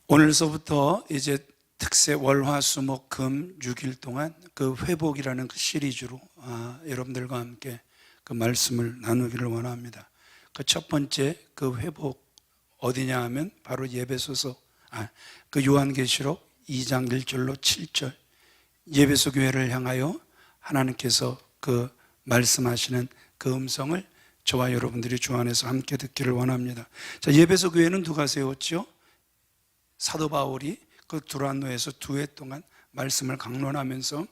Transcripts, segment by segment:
오늘서부터 이제 특세 월화수목금 6일 동안 그 회복이라는 그 시리즈로 여러분들과 함께 그 말씀을 나누기를 원합니다. 그 첫 번째 그 회복 어디냐 하면 바로 예배소서 그 요한계시록 2장 1절로 7절 예배소 교회를 향하여 하나님께서 그 말씀하시는 그 음성을 저와 여러분들이 주 안에서 함께 듣기를 원합니다. 자, 예배소 교회는 누가 세웠죠? 사도 바울이 그 두란노에서 2해 동안 말씀을 강론하면서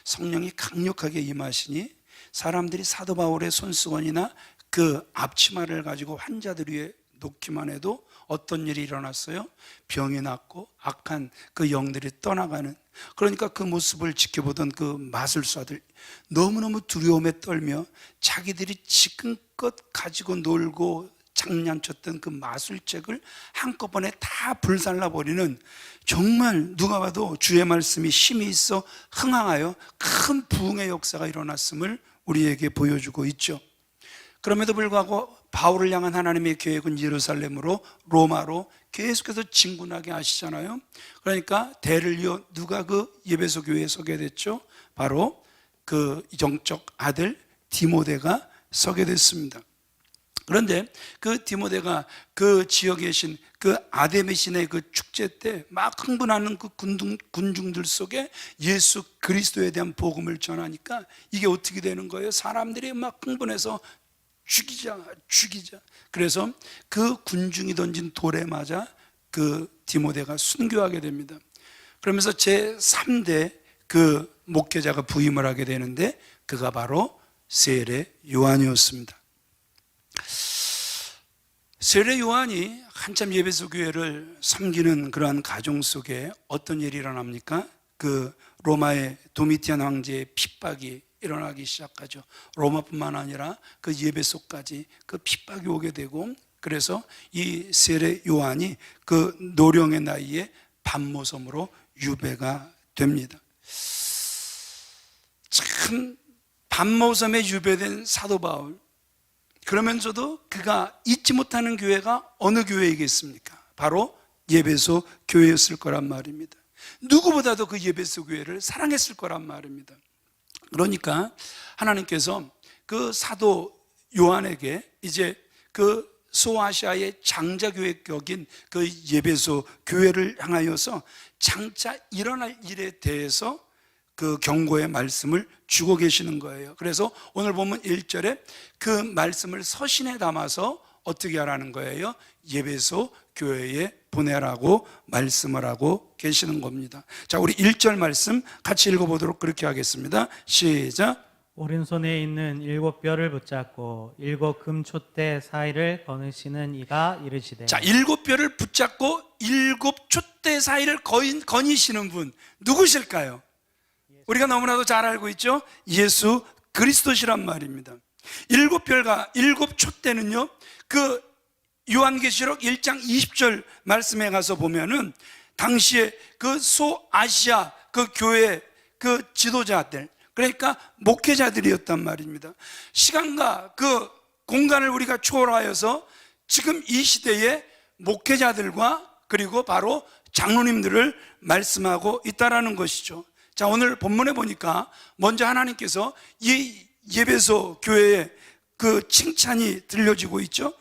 성령이 강력하게 임하시니 사람들이 사도 바울의 손수건이나 그 앞치마를 가지고 환자들 위에 놓기만 해도 어떤 일이 일어났어요? 병이 낫고 악한 그 영들이 떠나가는, 그러니까 그 모습을 지켜보던 그 마술사들 너무너무 두려움에 떨며 자기들이 지금껏 가지고 놀고 장난쳤던 그 마술책을 한꺼번에 다 불살라버리는, 정말 누가 봐도 주의 말씀이 힘이 있어 흥황하여 큰 부흥의 역사가 일어났음을 우리에게 보여주고 있죠. 그럼에도 불구하고 바울을 향한 하나님의 계획은 예루살렘으로 로마로 계속해서 진군하게 하시잖아요. 그러니까 대를 이어 누가 그 예배소 교회에 서게 됐죠? 바로 그 영적 아들 디모데가 서게 됐습니다. 그런데 그 디모데가 그 지역에 계신 그 아데미 신의 그 축제 때 막 흥분하는 그 군중들 속에 예수 그리스도에 대한 복음을 전하니까 이게 어떻게 되는 거예요? 사람들이 막 흥분해서 죽이자. 그래서 그 군중이 던진 돌에 맞아 그 디모데가 순교하게 됩니다. 그러면서 제3대 그 목회자가 부임을 하게 되는데 그가 바로 세례 요한이었습니다. 세례 요한이 한참 예배소 교회를 섬기는 그러한 가정 속에 어떤 일이 일어납니까? 그 로마의 도미티안 황제의 핍박이 일어나기 시작하죠. 로마뿐만 아니라 그 예배소까지 그 핍박이 오게 되고, 그래서 이 세례 요한이 그 노령의 나이에 반모섬으로 유배가 됩니다. 참 반모섬에 유배된 사도 바울, 그러면서도 그가 잊지 못하는 교회가 어느 교회이겠습니까? 바로 예배소 교회였을 거란 말입니다. 누구보다도 그 예배소 교회를 사랑했을 거란 말입니다. 그러니까 하나님께서 그 사도 요한에게 이제 그 소아시아의 장자교회 격인 그 예배소 교회를 향하여서 장차 일어날 일에 대해서 그 경고의 말씀을 주고 계시는 거예요. 그래서 오늘 보면 1절에 그 말씀을 서신에 담아서 어떻게 하라는 거예요? 예배소 교회에 보내라고 말씀을 하고 계시는 겁니다. 자, 우리 1절 말씀 같이 읽어보도록 그렇게 하겠습니다. 시작. 오른손에 있는 7뼈를 붙잡고 7 금촛대 사이를 거느시는 이가 이르시되. 자, 7뼈를 붙잡고 7 촛대 사이를 거니시는 분 누구실까요? 우리가 너무나도 잘 알고 있죠? 예수 그리스도시란 말입니다. 7뼈가 7 촛대는요, 그 요한계시록 1장 20절 말씀에 가서 보면은 당시에 그 소아시아 그 교회 그 지도자들, 그러니까 목회자들이었단 말입니다. 시간과 그 공간을 우리가 초월하여서 지금 이 시대의 목회자들과 그리고 바로 장로님들을 말씀하고 있다라는 것이죠. 자, 오늘 본문에 보니까 먼저 하나님께서 이 예배소 교회에 그 칭찬이 들려지고 있죠.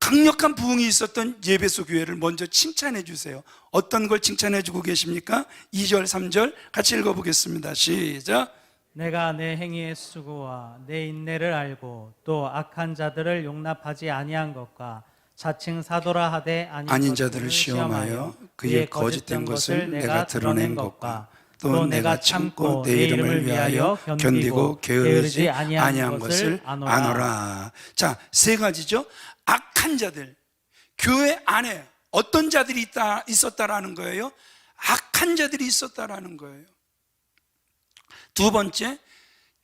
강력한 부흥이 있었던 예배소 교회를 먼저 칭찬해 주세요. 어떤 걸 칭찬해 주고 계십니까? 2절 3절 같이 읽어보겠습니다. 시작. 내가 내 행위의 수고와 내 인내를 알고 또 악한 자들을 용납하지 아니한 것과 자칭 사도라 하되 아닌 자들을 시험하여 그의 거짓된 것을 내가 드러낸 것과 또 내가 참고 내 이름을 위하여 견디고 게으르지 아니한 것을 아노라. 자, 세 가지죠. 악한 자들, 교회 안에 어떤 자들이 있었다라는 거예요? 악한 자들이 있었다라는 거예요. 두 번째,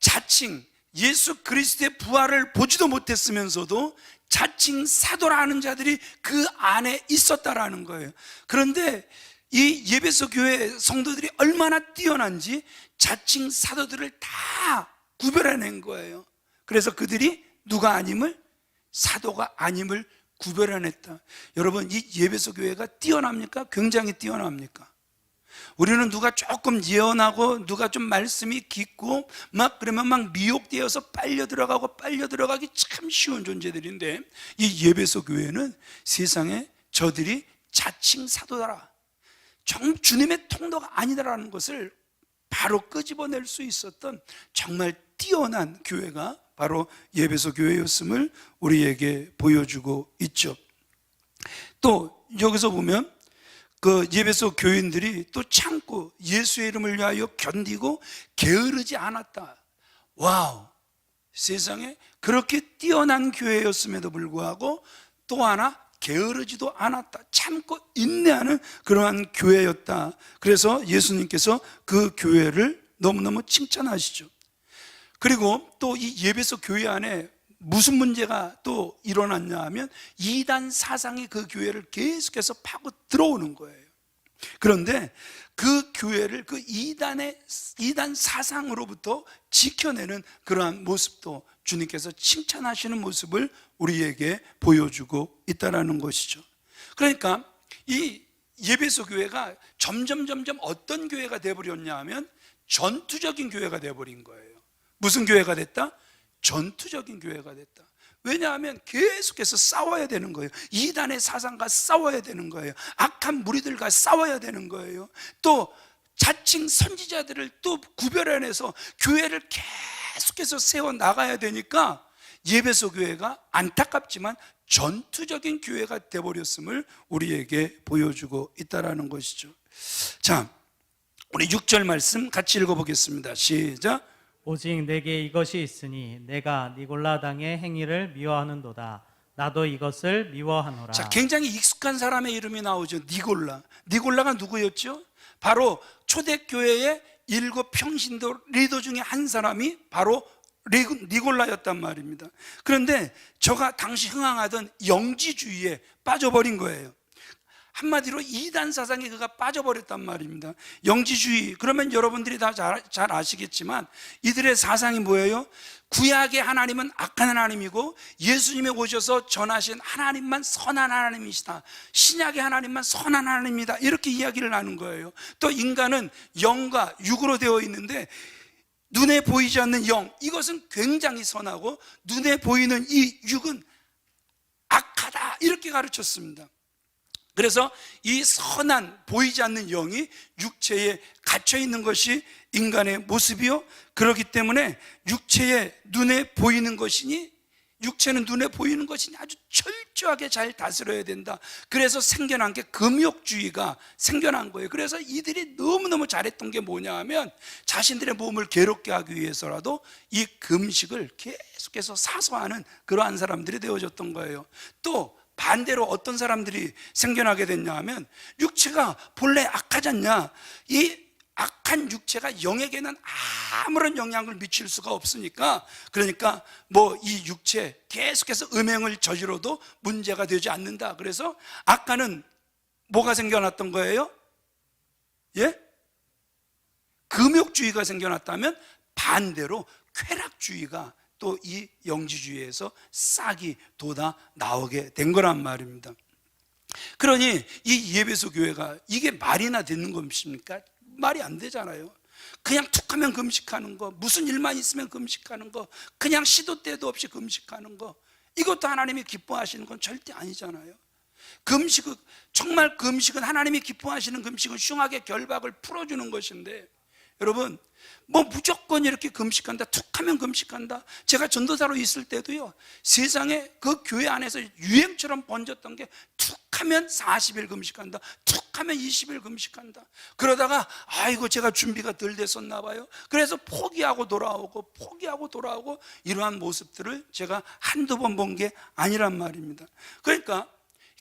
자칭 예수 그리스도의 부활을 보지도 못했으면서도 자칭 사도라는 자들이 그 안에 있었다라는 거예요. 그런데 이 예배소 교회 성도들이 얼마나 뛰어난지 자칭 사도들을 다 구별해낸 거예요. 그래서 그들이 누가 아님을 사도가 아님을 구별해냈다. 여러분, 이 예배소 교회가 뛰어납니까? 굉장히 뛰어납니까? 우리는 누가 조금 예언하고 누가 좀 말씀이 깊고 막 그러면 막 미혹되어서 빨려 들어가기 참 쉬운 존재들인데, 이 예배소 교회는 세상에 저들이 자칭 사도다라, 주님의 통로가 아니다라는 것을 바로 끄집어낼 수 있었던 정말 뛰어난 교회가 바로 예배소 교회였음을 우리에게 보여주고 있죠. 또 여기서 보면 그 예배소 교인들이 또 참고 예수의 이름을 위하여 견디고 게으르지 않았다. 와우! 세상에 그렇게 뛰어난 교회였음에도 불구하고 또 하나 게으르지도 않았다. 참고 인내하는 그러한 교회였다. 그래서 예수님께서 그 교회를 너무너무 칭찬하시죠. 그리고 또 이 예배소 교회 안에 무슨 문제가 또 일어났냐 하면 이단 사상이 그 교회를 계속해서 파고 들어오는 거예요. 그런데 그 교회를 그 이단 사상으로부터 지켜내는 그러한 모습도 주님께서 칭찬하시는 모습을 우리에게 보여주고 있다는 것이죠. 그러니까 이 예배소 교회가 점점 어떤 교회가 되어버렸냐 하면 전투적인 교회가 되어버린 거예요. 무슨 교회가 됐다? 전투적인 교회가 됐다. 왜냐하면 계속해서 싸워야 되는 거예요. 이단의 사상과 싸워야 되는 거예요. 악한 무리들과 싸워야 되는 거예요. 또 자칭 선지자들을 또 구별해내서 교회를 계속해서 세워나가야 되니까 예배소 교회가 안타깝지만 전투적인 교회가 되어버렸음을 우리에게 보여주고 있다는 것이죠. 자, 우리 6절 말씀 같이 읽어보겠습니다. 시작. 오직 내게 이것이 있으니 내가 니골라당의 행위를 미워하는도다. 나도 이것을 미워하노라. 자, 굉장히 익숙한 사람의 이름이 나오죠. 니골라가 누구였죠? 바로 초대교회의 7 평신도 리더 중에 한 사람이 바로 니골라였단 말입니다. 그런데 저가 당시 흥황하던 영지주의에 빠져버린 거예요. 한마디로 이단 사상에 그가 빠져버렸단 말입니다. 영지주의, 그러면 여러분들이 다 잘 아시겠지만 이들의 사상이 뭐예요? 구약의 하나님은 악한 하나님이고 예수님이 오셔서 전하신 하나님만 선한 하나님이시다. 신약의 하나님만 선한 하나님이다. 이렇게 이야기를 하는 거예요. 또 인간은 영과 육으로 되어 있는데 눈에 보이지 않는 영, 이것은 굉장히 선하고 눈에 보이는 이 육은 악하다. 이렇게 가르쳤습니다. 그래서 이 선한 보이지 않는 영이 육체에 갇혀 있는 것이 인간의 모습이요, 그렇기 때문에 육체의 눈에 보이는 것이니, 육체는 눈에 보이는 것이니 아주 철저하게 잘 다스려야 된다. 그래서 생겨난 게 금욕주의가 생겨난 거예요. 그래서 이들이 너무너무 잘했던 게 뭐냐 하면 자신들의 몸을 괴롭게 하기 위해서라도 이 금식을 계속해서 사소하는 그러한 사람들이 되어졌던 거예요. 또 반대로 어떤 사람들이 생겨나게 됐냐 하면 육체가 본래 악하지 않냐, 이 악한 육체가 영에게는 아무런 영향을 미칠 수가 없으니까, 그러니까 뭐 이 육체 계속해서 음행을 저지러도 문제가 되지 않는다. 그래서 아까는 뭐가 생겨났던 거예요? 예? 금욕주의가 생겨났다면 반대로 쾌락주의가 또 이 영지주의에서 싹이 돋아 나오게 된 거란 말입니다. 그러니 이 예배소 교회가 이게 말이나 되는 것입니까? 말이 안 되잖아요. 그냥 툭하면 금식하는 거, 무슨 일만 있으면 금식하는 거, 그냥 시도 때도 없이 금식하는 거, 이것도 하나님이 기뻐하시는 건 절대 아니잖아요. 금식은, 정말 금식은, 하나님이 기뻐하시는 금식은 흉악의 결박을 풀어주는 것인데, 여러분 뭐 무조건 이렇게 금식한다, 툭하면 금식한다. 제가 전도사로 있을 때도요, 세상에 그 교회 안에서 유행처럼 번졌던 게 툭하면 40일 금식한다, 툭하면 20일 금식한다. 그러다가 아이고 제가 준비가 덜 됐었나 봐요. 그래서 포기하고 돌아오고 이러한 모습들을 제가 한두 번 본 게 아니란 말입니다. 그러니까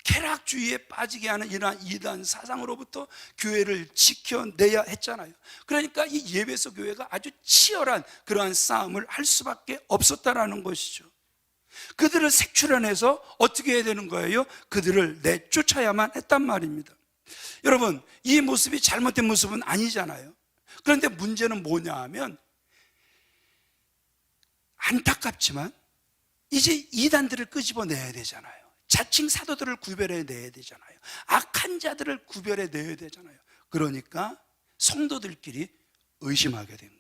쾌락주의에 빠지게 하는 이러한 이단 사상으로부터 교회를 지켜내야 했잖아요. 그러니까 이 예배소 교회가 아주 치열한 그러한 싸움을 할 수밖에 없었다라는 것이죠. 그들을 색출해내서 어떻게 해야 되는 거예요? 그들을 내쫓아야만 했단 말입니다. 여러분, 이 모습이 잘못된 모습은 아니잖아요. 그런데 문제는 뭐냐 하면, 안타깝지만 이제 이단들을 끄집어내야 되잖아요. 자칭 사도들을 구별해내야 되잖아요. 악한 자들을 구별해내야 되잖아요. 그러니까 성도들끼리 의심하게 된 거예요.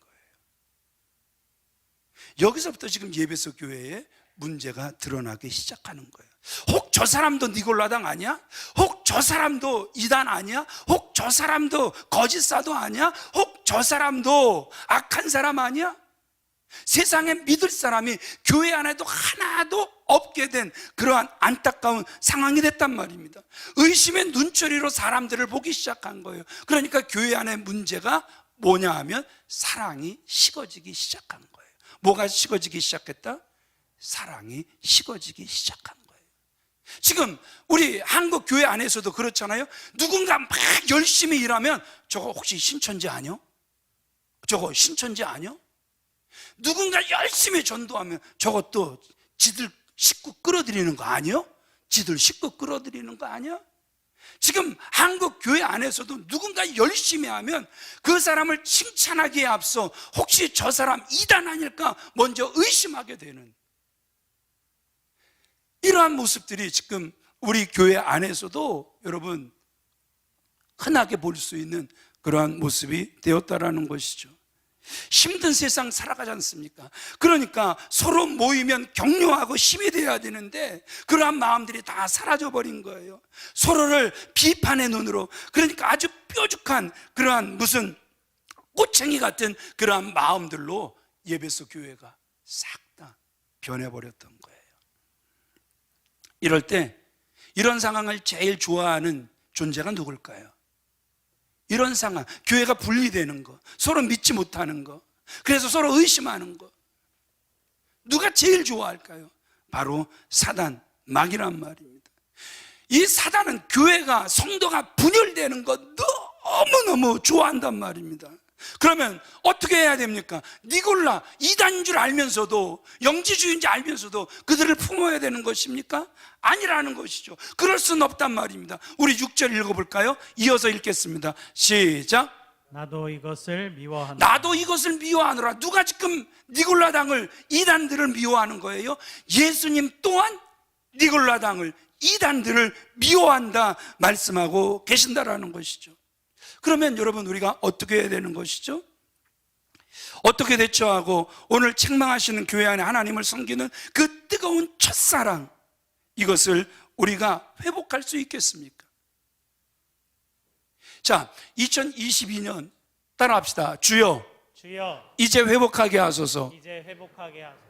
여기서부터 지금 예배소 교회에 문제가 드러나기 시작하는 거예요. 혹 저 사람도 니골라당 아니야? 혹 저 사람도 이단 아니야? 혹 저 사람도 거짓 사도 아니야? 혹 저 사람도 악한 사람 아니야? 세상에 믿을 사람이 교회 안에도 하나도 없게 된 그러한 안타까운 상황이 됐단 말입니다. 의심의 눈초리로 사람들을 보기 시작한 거예요. 그러니까 교회 안에 문제가 뭐냐 하면 사랑이 식어지기 시작한 거예요. 뭐가 식어지기 시작했다? 사랑이 식어지기 시작한 거예요. 지금 우리 한국 교회 안에서도 그렇잖아요. 누군가 막 열심히 일하면 저거 혹시 신천지 아니요? 저거 신천지 아니요? 누군가 열심히 전도하면 저것도 지들 식구 끌어들이는 거 아니요? 지들 식구 끌어들이는 거 아니야? 지금 한국 교회 안에서도 누군가 열심히 하면 그 사람을 칭찬하기에 앞서 혹시 저 사람 이단 아닐까 먼저 의심하게 되는 이러한 모습들이 지금 우리 교회 안에서도 여러분 흔하게 볼 수 있는 그러한 모습이 되었다라는 것이죠. 힘든 세상 살아가지 않습니까? 그러니까 서로 모이면 격려하고 힘이 돼야 되는데 그러한 마음들이 다 사라져버린 거예요. 서로를 비판의 눈으로, 그러니까 아주 뾰족한 그러한 무슨 꼬챙이 같은 그러한 마음들로 예배소 교회가 싹 다 변해버렸던 거예요. 이럴 때 이런 상황을 제일 좋아하는 존재가 누굴까요? 이런 상황, 교회가 분리되는 거, 서로 믿지 못하는 거, 그래서 서로 의심하는 거, 누가 제일 좋아할까요? 바로 사단, 마귀란 말입니다. 이 사단은 교회가, 성도가 분열되는 거 너무너무 좋아한단 말입니다. 그러면 어떻게 해야 됩니까? 니골라, 이단인 줄 알면서도, 영지주의인지 알면서도 그들을 품어야 되는 것입니까? 아니라는 것이죠. 그럴 수는 없단 말입니다. 우리 6절 읽어볼까요? 이어서 읽겠습니다. 시작. 나도 이것을 미워하노라. 나도 이것을 미워하노라. 누가 지금 니골라당을, 이단들을 미워하는 거예요? 예수님 또한 니골라당을, 이단들을 미워한다 말씀하고 계신다라는 것이죠. 그러면 여러분 우리가 어떻게 해야 되는 것이죠? 어떻게 대처하고 오늘 책망하시는 교회 안에 하나님을 섬기는 그 뜨거운 첫사랑, 이것을 우리가 회복할 수 있겠습니까? 자, 2022년 따라합시다. 주여, 주여, 이제 회복하게 하소서. 이제 회복하게 하소서.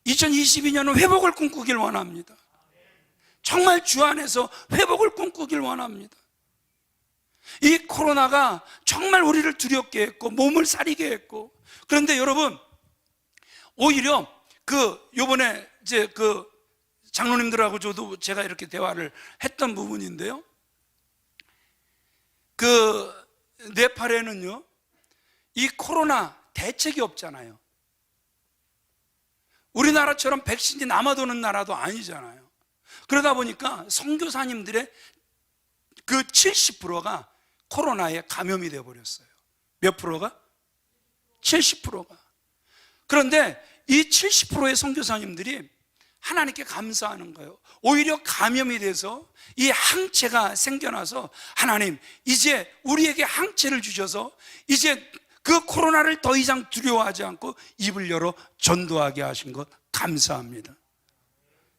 2022년은 회복을 꿈꾸길 원합니다. 정말 주 안에서 회복을 꿈꾸길 원합니다. 이 코로나가 정말 우리를 두렵게 했고 몸을 사리게 했고, 그런데 여러분 오히려 요번에 이제 장로님들하고 저도 제가 이렇게 대화를 했던 부분인데요, 네팔에는요 이 코로나 대책이 없잖아요. 우리나라처럼 백신이 남아도는 나라도 아니잖아요. 그러다 보니까 선교사님들의 70%가 코로나에 감염이 되어버렸어요. 몇 프로가? 70%가. 그런데 이 70%의 선교사님들이 하나님께 감사하는 거예요. 오히려 감염이 돼서 이 항체가 생겨나서 하나님, 이제 우리에게 항체를 주셔서 이제 그 코로나를 더 이상 두려워하지 않고 입을 열어 전도하게 하신 것 감사합니다.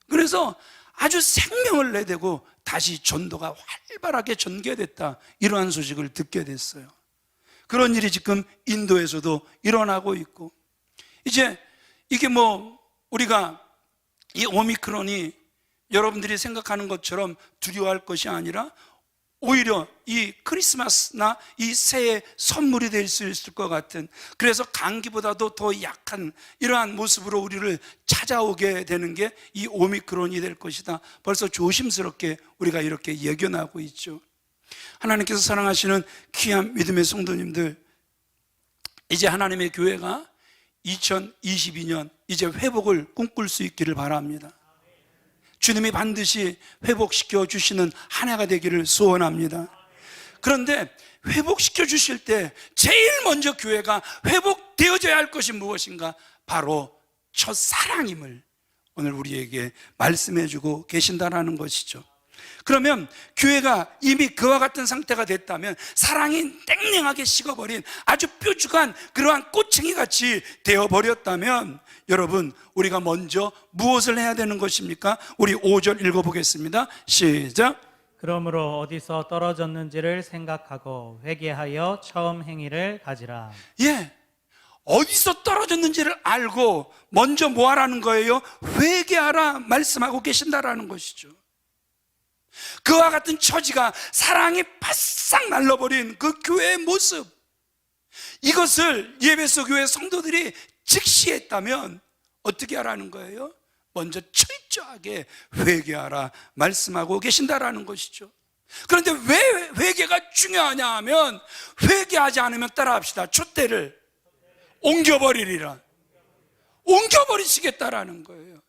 그래서 아주 생명을 내대고 다시 전도가 활발하게 전개됐다, 이러한 소식을 듣게 됐어요. 그런 일이 지금 인도에서도 일어나고 있고, 이제 이게 우리가 이 오미크론이 여러분들이 생각하는 것처럼 두려워할 것이 아니라 오히려 이 크리스마스나 이 새해 선물이 될 수 있을 것 같은, 그래서 감기보다도 더 약한 이러한 모습으로 우리를 찾아오게 되는 게 이 오미크론이 될 것이다. 벌써 조심스럽게 우리가 이렇게 예견하고 있죠. 하나님께서 사랑하시는 귀한 믿음의 성도님들, 이제 하나님의 교회가 2022년 이제 회복을 꿈꿀 수 있기를 바랍니다. 주님이 반드시 회복시켜 주시는 한 해가 되기를 소원합니다. 그런데 회복시켜 주실 때 제일 먼저 교회가 회복되어져야 할 것이 무엇인가? 바로 첫사랑임을 오늘 우리에게 말씀해 주고 계신다라는 것이죠. 그러면 교회가 이미 그와 같은 상태가 됐다면, 사랑이 땡땡하게 식어버린 아주 뾰족한 그러한 꼬챙이 같이 되어버렸다면, 여러분, 우리가 먼저 무엇을 해야 되는 것입니까? 우리 5절 읽어보겠습니다. 시작. 그러므로 어디서 떨어졌는지를 생각하고 회개하여 처음 행위를 가지라. 예, 어디서 떨어졌는지를 알고 먼저 뭐 하라는 거예요? 회개하라 말씀하고 계신다라는 것이죠. 그와 같은 처지가, 사랑이 바싹 날려버린 그 교회의 모습, 이것을 예배소 교회 성도들이 직시했다면 어떻게 하라는 거예요? 먼저 철저하게 회개하라 말씀하고 계신다라는 것이죠. 그런데 왜 회개가 중요하냐 하면, 회개하지 않으면 따라합시다. 촛대를 옮겨버리리라. 옮겨버리시겠다라는 거예요.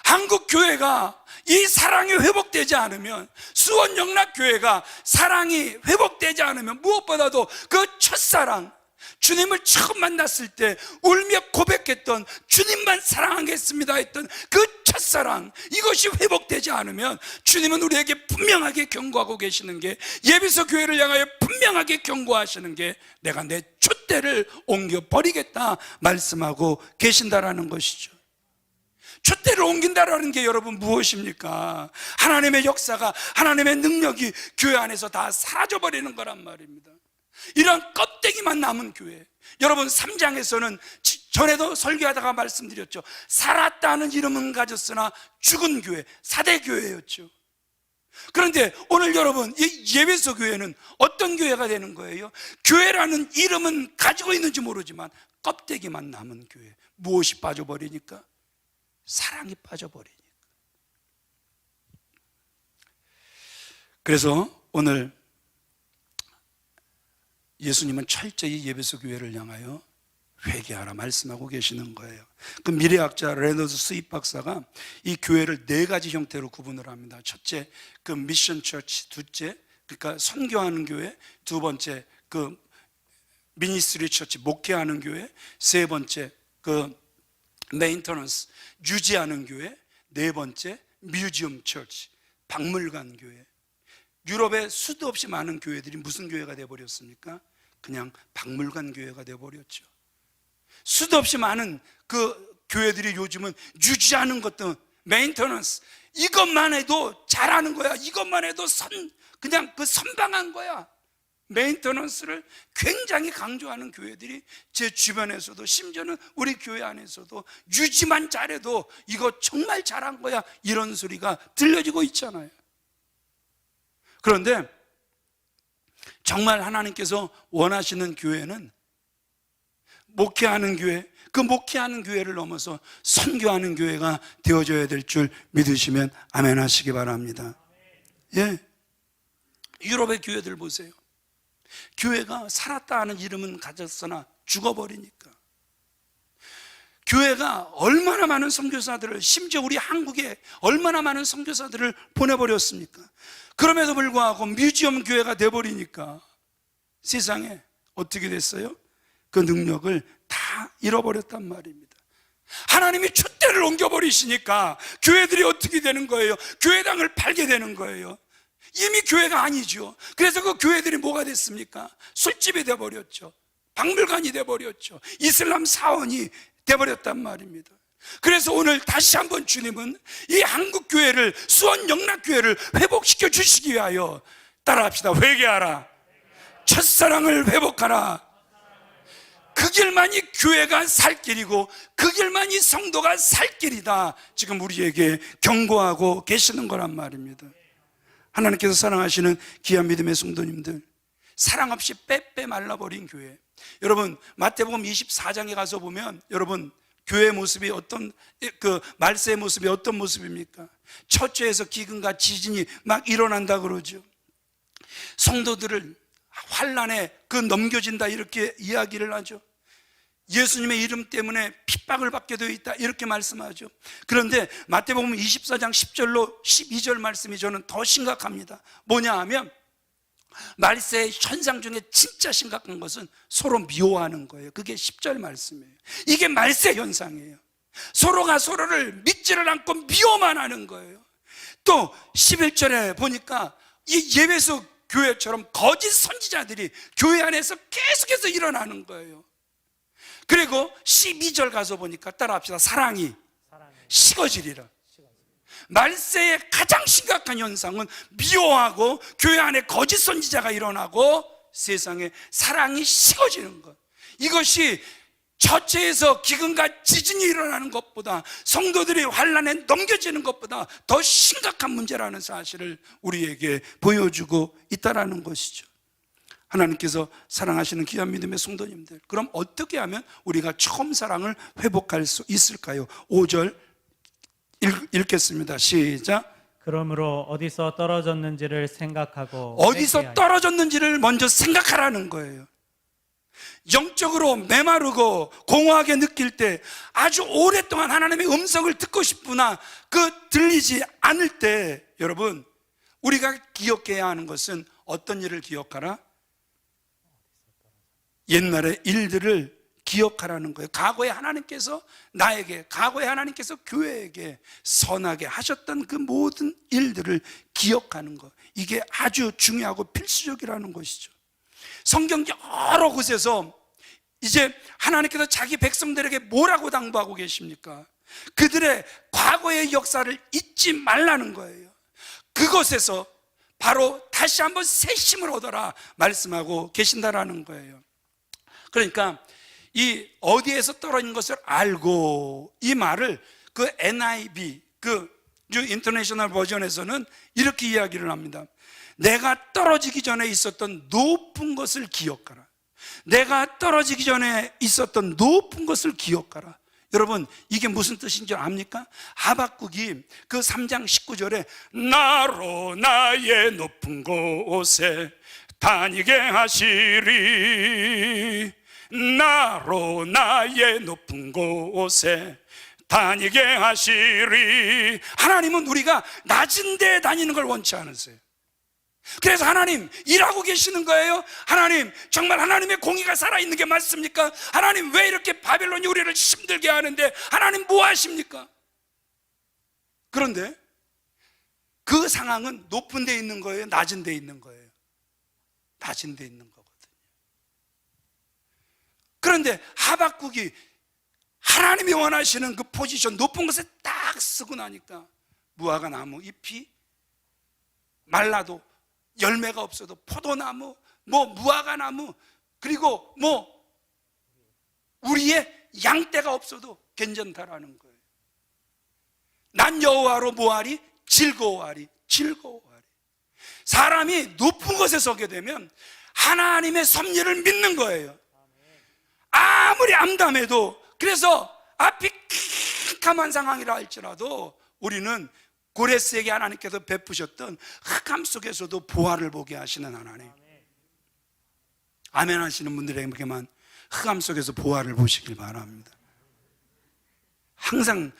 한국 교회가 이 사랑이 회복되지 않으면, 수원 영락교회가 사랑이 회복되지 않으면, 무엇보다도 그 첫사랑, 주님을 처음 만났을 때 울며 고백했던, 주님만 사랑하겠습니다 했던 그 첫사랑, 이것이 회복되지 않으면 주님은 우리에게 분명하게 경고하고 계시는 게, 예비소 교회를 향하여 분명하게 경고하시는 게, 내가 내 촛대를 옮겨버리겠다 말씀하고 계신다라는 것이죠. 촛대를 옮긴다라는 게 여러분 무엇입니까? 하나님의 역사가, 하나님의 능력이 교회 안에서 다 사라져버리는 거란 말입니다. 이런 껍데기만 남은 교회, 여러분 3장에서는 전에도 설교하다가 말씀드렸죠. 살았다는 이름은 가졌으나 죽은 교회, 사대교회였죠. 그런데 오늘 여러분, 이 예배소 교회는 어떤 교회가 되는 거예요? 교회라는 이름은 가지고 있는지 모르지만 껍데기만 남은 교회. 무엇이 빠져버리니까? 사랑이 빠져버리니까. 그래서 오늘 예수님은 철저히 예배소 교회를 향하여 회개하라 말씀하고 계시는 거예요. 그 미래학자 레너드 스윗 박사가 이 교회를 4가지 형태로 구분을 합니다. 첫째, 그 미션 처치. 둘째, 그러니까 선교하는 교회. 두 번째, 그 미니스트리 처치, 목회하는 교회. 세 번째, 그 메인터넌스, 유지하는 교회. 네 번째, 뮤지엄 처치, 박물관 교회. 유럽에 수도 없이 많은 교회들이 무슨 교회가 되어버렸습니까? 그냥 박물관 교회가 되어버렸죠. 수도 없이 많은 그 교회들이 요즘은 유지하는 것도, 메인터넌스, 이것만 해도 잘하는 거야. 이것만 해도 그냥 그 선방한 거야. 메인터넌스를 굉장히 강조하는 교회들이 제 주변에서도, 심지어는 우리 교회 안에서도 유지만 잘해도 이거 정말 잘한 거야, 이런 소리가 들려지고 있잖아요. 그런데 정말 하나님께서 원하시는 교회는 목회하는 교회, 그 목회하는 교회를 넘어서 선교하는 교회가 되어져야 될 줄 믿으시면 아멘 하시기 바랍니다. 예, 유럽의 교회들 보세요. 교회가 살았다 하는 이름은 가졌으나 죽어버리니까. 교회가 얼마나 많은 선교사들을, 심지어 우리 한국에 얼마나 많은 선교사들을 보내버렸습니까? 그럼에도 불구하고 뮤지엄 교회가 돼버리니까 세상에 어떻게 됐어요? 그 능력을 다 잃어버렸단 말입니다. 하나님이 촛대를 옮겨버리시니까 교회들이 어떻게 되는 거예요? 교회당을 팔게 되는 거예요. 이미 교회가 아니죠. 그래서 그 교회들이 뭐가 됐습니까? 술집이 돼버렸죠. 박물관이 돼버렸죠. 이슬람 사원이 돼버렸단 말입니다. 그래서 오늘 다시 한번 주님은 이 한국교회를, 수원 영락교회를 회복시켜 주시기 위하여 따라합시다. 회개하라, 첫사랑을 회복하라. 그 길만이 교회가 살 길이고 그 길만이 성도가 살 길이다, 지금 우리에게 경고하고 계시는 거란 말입니다. 하나님께서 사랑하시는 귀한 믿음의 성도님들, 사랑 없이 빼빼 말라버린 교회. 여러분 마태복음 24장에 가서 보면, 여러분 교회의 모습이 어떤, 그 말세의 모습이 어떤 모습입니까? 첫째에서 기근과 지진이 막 일어난다 그러죠. 성도들을 환난에 그 넘겨진다, 이렇게 이야기를 하죠. 예수님의 이름 때문에 핍박을 받게 되어 있다, 이렇게 말씀하죠. 그런데 마태복음 24장 10절로 12절 말씀이 저는 더 심각합니다. 뭐냐 하면, 말세의 현상 중에 진짜 심각한 것은 서로 미워하는 거예요. 그게 10절 말씀이에요. 이게 말세 현상이에요. 서로가 서로를 믿지를 않고 미워만 하는 거예요. 또 11절에 보니까 이 예배소 교회처럼 거짓 선지자들이 교회 안에서 계속해서 일어나는 거예요. 그리고 12절 가서 보니까 따라합시다. 사랑이 식어지리라. 말세의 가장 심각한 현상은 미워하고 교회 안에 거짓 선지자가 일어나고 세상에 사랑이 식어지는 것. 이것이 처체에서 기근과 지진이 일어나는 것보다, 성도들이 환난에 넘겨지는 것보다 더 심각한 문제라는 사실을 우리에게 보여주고 있다는 것이죠. 하나님께서 사랑하시는 귀한 믿음의 성도님들, 그럼 어떻게 하면 우리가 처음 사랑을 회복할 수 있을까요? 5절 읽겠습니다. 시작. 그러므로 어디서 떨어졌는지를 생각하고 어디서 떨어졌는지를 먼저 생각하라는 거예요. 영적으로 메마르고 공허하게 느낄 때, 아주 오랫동안 하나님의 음성을 듣고 싶으나 들리지 않을 때, 여러분, 우리가 기억해야 하는 것은 어떤 일을 기억하라? 옛날의 일들을 기억하라는 거예요. 과거에 하나님께서 나에게, 과거에 하나님께서 교회에게 선하게 하셨던 그 모든 일들을 기억하는 것, 이게 아주 중요하고 필수적이라는 것이죠. 성경 여러 곳에서 이제 하나님께서 자기 백성들에게 뭐라고 당부하고 계십니까? 그들의 과거의 역사를 잊지 말라는 거예요. 그것에서 바로 다시 한번 새 힘을 얻어라 말씀하고 계신다라는 거예요. 그러니까 이 어디에서 떨어진 것을 알고, 이 말을 그 NIV, 그 뉴 인터내셔널 버전에서는 이렇게 이야기를 합니다. 내가 떨어지기 전에 있었던 높은 것을 기억하라. 내가 떨어지기 전에 있었던 높은 것을 기억하라. 여러분, 이게 무슨 뜻인 줄 압니까? 하박국이 그 3장 19절에 나로 나의 높은 곳에 다니게 하시리, 나로 나의 높은 곳에 다니게 하시리. 하나님은 우리가 낮은 데에 다니는 걸 원치 않으세요. 그래서 하나님 일하고 계시는 거예요. 하나님, 정말 하나님의 공의가 살아있는 게 맞습니까? 하나님, 왜 이렇게 바벨론이 우리를 힘들게 하는데 하나님 뭐 하십니까? 그런데 그 상황은 높은 데 있는 거예요? 낮은 데 있는 거예요? 낮은 데 있는 거거든요. 그런데 하박국이 하나님이 원하시는 그 포지션, 높은 곳에 딱 쓰고 나니까 무화과 나무 잎이 말라도, 열매가 없어도, 포도나무, 무화과 나무, 그리고 우리의 양떼가 없어도 괜찮다라는 거예요. 난 여호와로 뭐하리? 즐거워하리. 즐거워하리. 사람이 높은 곳에 서게 되면 하나님의 섭리를 믿는 거예요. 아무리 암담해도. 그래서 앞이 캄캄한 상황이라 할지라도 우리는 고레스에게 하나님께서 베푸셨던 흑암 속에서도 보화를 보게 하시는 하나님. 아멘 하시는 분들에게만 흑암 속에서 보화를 보시길 바랍니다. 항상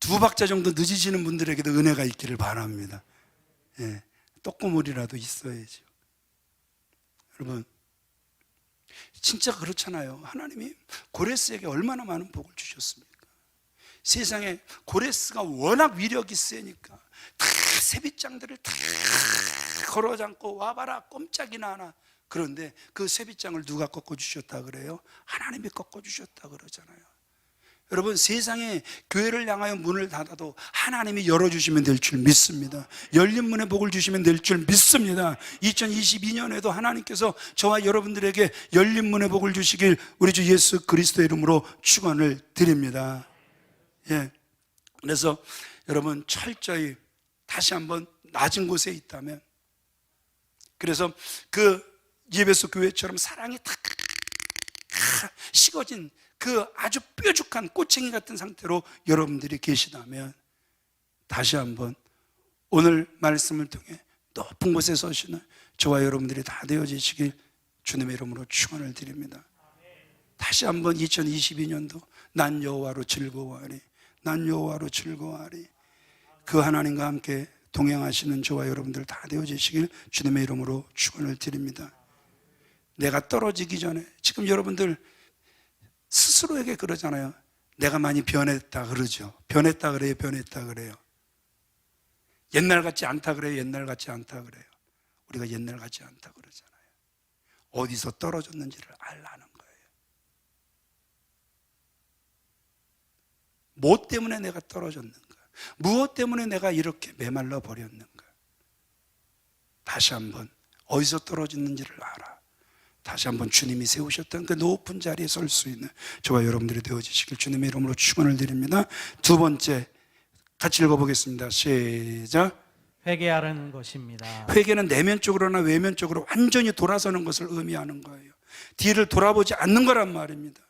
2박자 정도 늦으시는 분들에게도 은혜가 있기를 바랍니다. 예, 떡고물이라도 있어야죠. 여러분, 진짜 그렇잖아요. 하나님이 고레스에게 얼마나 많은 복을 주셨습니까? 세상에 고레스가 워낙 위력이 세니까 다 세빗장들을 다 걸어잡고 와봐라 꼼짝이나 하나. 그런데 그 세빗장을 누가 꺾어주셨다 그래요? 하나님이 꺾어주셨다 그러잖아요. 여러분, 세상에 교회를 향하여 문을 닫아도 하나님이 열어주시면 될 줄 믿습니다. 열린 문에 복을 주시면 될 줄 믿습니다. 2022년에도 하나님께서 저와 여러분들에게 열린 문에 복을 주시길 우리 주 예수 그리스도의 이름으로 축원을 드립니다. 예, 그래서 여러분, 철저히 다시 한번 낮은 곳에 있다면, 그래서 그 예배소 교회처럼 사랑이 다 식어진 그 아주 뾰족한 꼬챙이 같은 상태로 여러분들이 계시다면, 다시 한번 오늘 말씀을 통해 높은 곳에 서시는 저와 여러분들이 다 되어지시길 주님의 이름으로 축원을 드립니다. 다시 한번 2022년도 난 여호와로 즐거워하리, 난 여호와로 즐거워하리. 그 하나님과 함께 동행하시는 저와 여러분들 다 되어지시길 주님의 이름으로 축원을 드립니다. 내가 떨어지기 전에, 지금 여러분들 스스로에게 그러잖아요. 내가 많이 변했다 그러죠. 변했다 그래요, 변했다 그래요. 옛날 같지 않다 그래요, 옛날 같지 않다 그래요. 우리가 옛날 같지 않다 그러잖아요. 어디서 떨어졌는지를 알라는 거예요. 뭐 때문에 내가 떨어졌는가? 무엇 때문에 내가 이렇게 메말라 버렸는가? 다시 한번 어디서 떨어졌는지를 알아. 다시 한번 주님이 세우셨던 그 높은 자리에 설 수 있는 저와 여러분들이 되어지시길 주님의 이름으로 축원을 드립니다. 두 번째, 같이 읽어보겠습니다. 시작. 회개하는 것입니다. 회개는 내면적으로나 외면적으로 완전히 돌아서는 것을 의미하는 거예요. 뒤를 돌아보지 않는 거란 말입니다.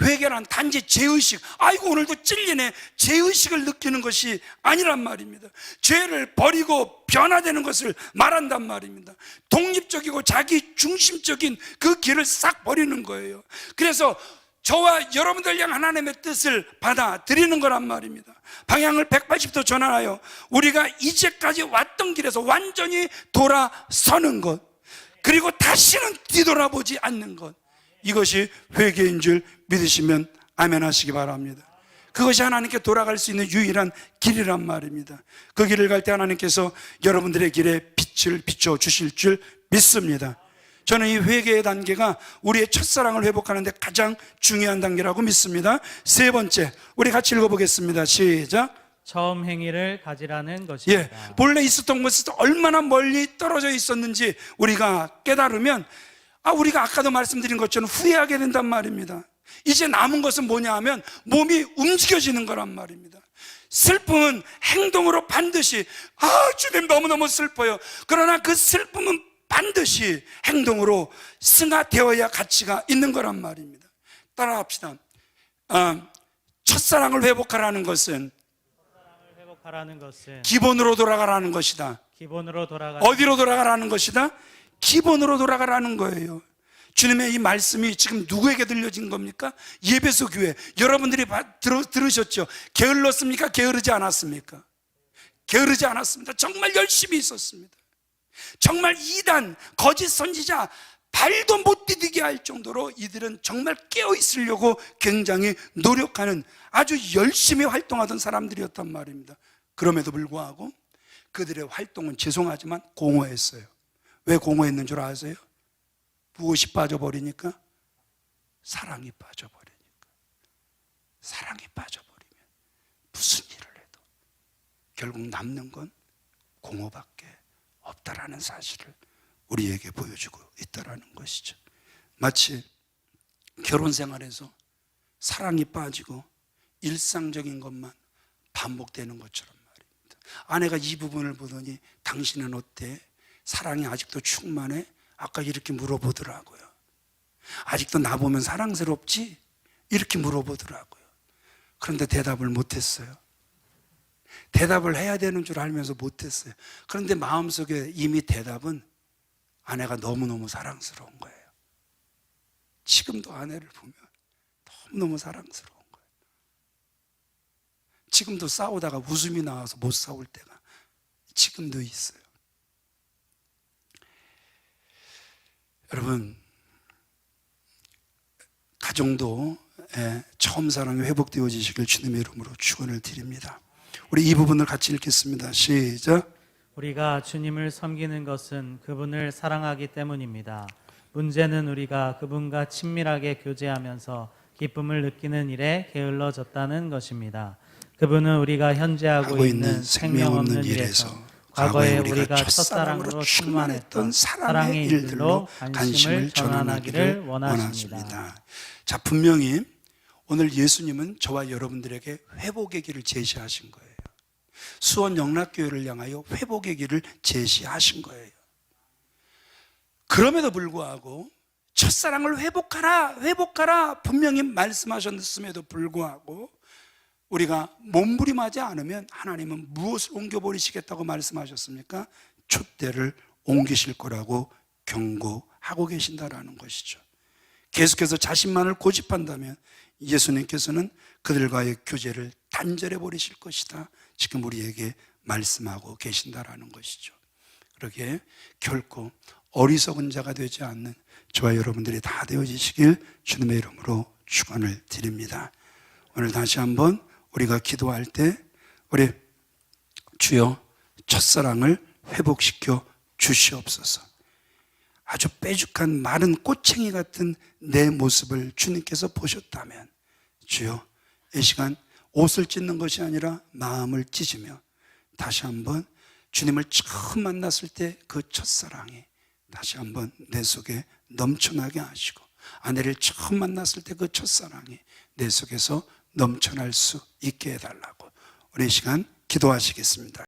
회개란 단지 죄의식, 아이고 오늘도 찔리네, 죄의식을 느끼는 것이 아니란 말입니다. 죄를 버리고 변화되는 것을 말한단 말입니다. 독립적이고 자기 중심적인 그 길을 싹 버리는 거예요. 그래서 저와 여러분들 향 하나님의 뜻을 받아들이는 거란 말입니다. 방향을 180도 전환하여 우리가 이제까지 왔던 길에서 완전히 돌아서는 것, 그리고 다시는 뒤돌아보지 않는 것, 이것이 회개인 줄 믿으시면 아멘 하시기 바랍니다. 그것이 하나님께 돌아갈 수 있는 유일한 길이란 말입니다. 그 길을 갈 때 하나님께서 여러분들의 길에 빛을 비춰 주실 줄 믿습니다. 저는 이 회개의 단계가 우리의 첫사랑을 회복하는 데 가장 중요한 단계라고 믿습니다. 세 번째, 우리 같이 읽어보겠습니다. 시작. 처음 행위를 가지라는 것입니다. 본래 있었던 곳에서 얼마나 멀리 떨어져 있었는지 우리가 깨달으면 우리가 아까도 말씀드린 것처럼 후회하게 된단 말입니다. 이제 남은 것은 뭐냐 하면 몸이 움직여지는 거란 말입니다. 슬픔은 행동으로 반드시 주님 너무너무 슬퍼요. 그러나 그 슬픔은 반드시 행동으로 승화되어야 가치가 있는 거란 말입니다. 따라합시다. 첫사랑을 회복하라는 것은 기본으로 돌아가라는 것이다. 어디로 돌아가라는 것이다? 기본으로 돌아가라는 거예요. 주님의 이 말씀이 지금 누구에게 들려진 겁니까? 예배소 교회 여러분들이 들으셨죠? 게을렀습니까? 게으르지 않았습니까? 게으르지 않았습니다. 정말 열심히 있었습니다. 정말 이단, 거짓 선지자 발도 못 디디게 할 정도로 이들은 정말 깨어 있으려고 굉장히 노력하는, 아주 열심히 활동하던 사람들이었단 말입니다. 그럼에도 불구하고 그들의 활동은 죄송하지만 공허했어요. 왜 공허했는 줄 아세요? 무엇이 빠져버리니까? 사랑이 빠져버리니까. 사랑이 빠져버리면 무슨 일을 해도 결국 남는 건 공허밖에 없다라는 사실을 우리에게 보여주고 있다라는 것이죠. 마치 결혼 생활에서 사랑이 빠지고 일상적인 것만 반복되는 것처럼 말입니다. 아내가 이 부분을 보더니 당신은 어때? 사랑이 아직도 충만해? 아까 이렇게 물어보더라고요. 아직도 나보면 사랑스럽지? 이렇게 물어보더라고요. 그런데 대답을 못했어요. 대답을 해야 되는 줄 알면서 못했어요. 그런데 마음속에 이미 대답은 아내가 너무너무 사랑스러운 거예요. 지금도 아내를 보면 너무너무 사랑스러운 거예요. 지금도 싸우다가 웃음이 나와서 못 싸울 때가 지금도 있어요. 여러분, 가정도 처음 사랑이 회복되어지시길 주님의 이름으로 축원을 드립니다. 우리 이 부분을 같이 읽겠습니다. 시작. 우리가 주님을 섬기는 것은 그분을 사랑하기 때문입니다. 문제는 우리가 그분과 친밀하게 교제하면서 기쁨을 느끼는 일에 게을러졌다는 것입니다. 그분은 우리가 현재 하고 있는 생명 없는 일에서 과거에 우리가 첫사랑으로 충만했던 사랑의 일들로 관심을 전환하기를 원하십니다. 자, 분명히 오늘 예수님은 저와 여러분들에게 회복의 길을 제시하신 거예요. 수원 영락교회를 향하여 회복의 길을 제시하신 거예요. 그럼에도 불구하고 첫사랑을 회복하라 분명히 말씀하셨음에도 불구하고 우리가 몸부림하지 않으면 하나님은 무엇을 옮겨버리시겠다고 말씀하셨습니까? 촛대를 옮기실 거라고 경고하고 계신다라는 것이죠. 계속해서 자신만을 고집한다면 예수님께서는 그들과의 교제를 단절해 버리실 것이다, 지금 우리에게 말씀하고 계신다라는 것이죠. 그러기에 결코 어리석은 자가 되지 않는 저와 여러분들이 다 되어지시길 주님의 이름으로 축원을 드립니다. 오늘 다시 한번 우리가 기도할 때 우리 주여 첫사랑을 회복시켜 주시옵소서. 아주 빼죽한 마른 꼬챙이 같은 내 모습을 주님께서 보셨다면 주여 이 시간 옷을 찢는 것이 아니라 마음을 찢으며 다시 한번 주님을 처음 만났을 때 그 첫사랑이 다시 한번 내 속에 넘쳐나게 하시고 아내를 처음 만났을 때 그 첫사랑이 내 속에서 넘쳐날 수 있게 해달라고 우리 이 시간 기도하시겠습니다.